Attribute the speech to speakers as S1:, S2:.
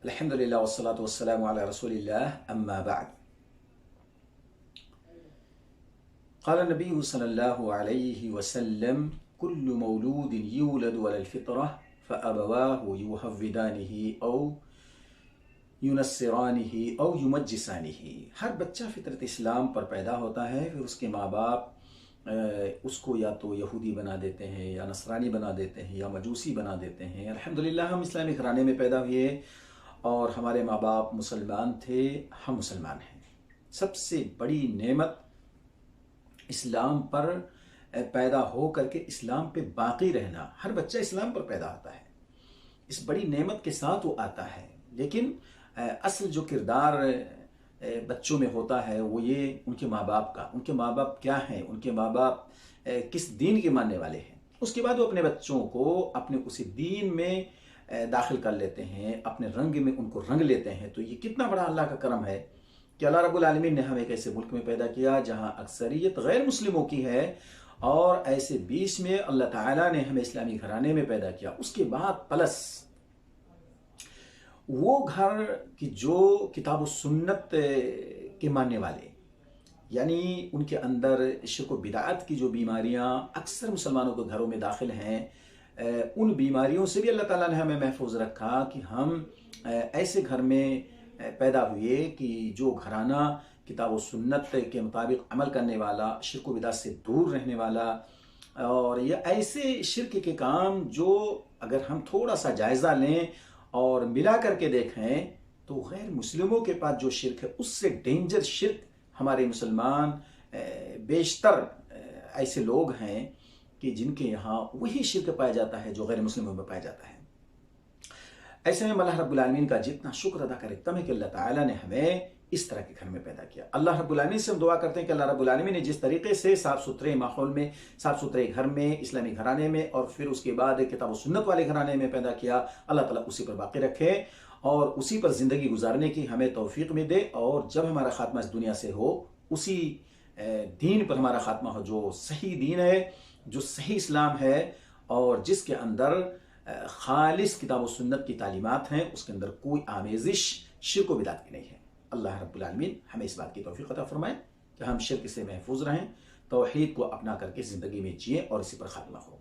S1: الحمد لله والصلاة والسلام على رسول الله أما بعد. قال النبي صلى الله عليه وسلم: كل مولود يولد على الفطرة فأبواه يهودانه أو ينصرانه أو يمجسانه. ہر بچہ فطرت اسلام پر پیدا ہوتا ہے، پھر اس کے ماں باپ اس کو یا تو یہودی بنا دیتے ہیں یا نصرانی بنا دیتے ہیں یا مجوسی بنا دیتے ہیں۔ الحمدللہ ہم اسلامی گھرانے میں پیدا ہوئے اور ہمارے ماں باپ مسلمان تھے، ہم مسلمان ہیں۔ سب سے بڑی نعمت اسلام پر پیدا ہو کر کے اسلام پہ باقی رہنا۔ ہر بچہ اسلام پر پیدا ہوتا ہے، اس بڑی نعمت کے ساتھ وہ آتا ہے، لیکن اصل جو کردار بچوں میں ہوتا ہے وہ یہ ان کے ماں باپ کا۔ ان کے ماں باپ کیا ہیں، ان کے ماں باپ کس دین کے ماننے والے ہیں۔ اس کے بعد وہ اپنے بچوں کو اپنے اسی دین میں داخل کر لیتے ہیں، اپنے رنگ میں ان کو رنگ لیتے ہیں۔ تو یہ کتنا بڑا اللہ کا کرم ہے کہ اللہ رب العالمین نے ہمیں ایک ایسے ملک میں پیدا کیا جہاں اکثریت غیر مسلموں کی ہے، اور ایسے بیچ میں اللہ تعالیٰ نے ہمیں اسلامی گھرانے میں پیدا کیا۔ اس کے بعد پلس وہ گھر کہ جو کتاب و سنت کے ماننے والے، یعنی ان کے اندر شرک و بدعت کی جو بیماریاں اکثر مسلمانوں کے گھروں میں داخل ہیں، ان بیماریوں سے بھی اللہ تعالیٰ نے ہمیں محفوظ رکھا کہ ہم ایسے گھر میں پیدا ہوئے کہ جو گھرانہ کتاب و سنت کے مطابق عمل کرنے والا، شرک و بدعت سے دور رہنے والا، اور یہ ایسے شرک کے کام جو اگر ہم تھوڑا سا جائزہ لیں اور ملا کر کے دیکھیں تو غیر مسلموں کے پاس جو شرک ہے اس سے ڈینجر شرک ہمارے مسلمان بیشتر ایسے لوگ ہیں کہ جن کے یہاں وہی شرک پایا جاتا ہے جو غیر مسلموں میں پایا جاتا ہے۔ ایسے میں اللہ رب العالمین کا جتنا شکر ادا کرتا ہے کہ اللہ تعالیٰ نے ہمیں اس طرح کے گھر میں پیدا کیا۔ اللہ رب العالمین سے ہم دعا کرتے ہیں کہ اللہ رب العالمین نے جس طریقے سے صاف ستھرے ماحول میں، صاف ستھرے گھر میں، اسلامی گھرانے میں، اور پھر اس کے بعد کتاب و سنت والے گھرانے میں پیدا کیا، اللہ تعالیٰ اسی پر باقی رکھے اور اسی پر زندگی گزارنے کی ہمیں توفیق میں دے، اور جب ہمارا خاتمہ اس دنیا سے ہو اسی دین پر ہمارا خاتمہ ہو جو صحیح دین ہے، جو صحیح اسلام ہے، اور جس کے اندر خالص کتاب و سنت کی تعلیمات ہیں، اس کے اندر کوئی آمیزش شرک و بدعت کی نہیں ہے۔ اللہ رب العالمین ہمیں اس بات کی توفیق عطا فرمائے کہ ہم شرک سے محفوظ رہیں، توحید کو اپنا کر کے زندگی میں جئیں اور اسی پر خاتمہ ہو۔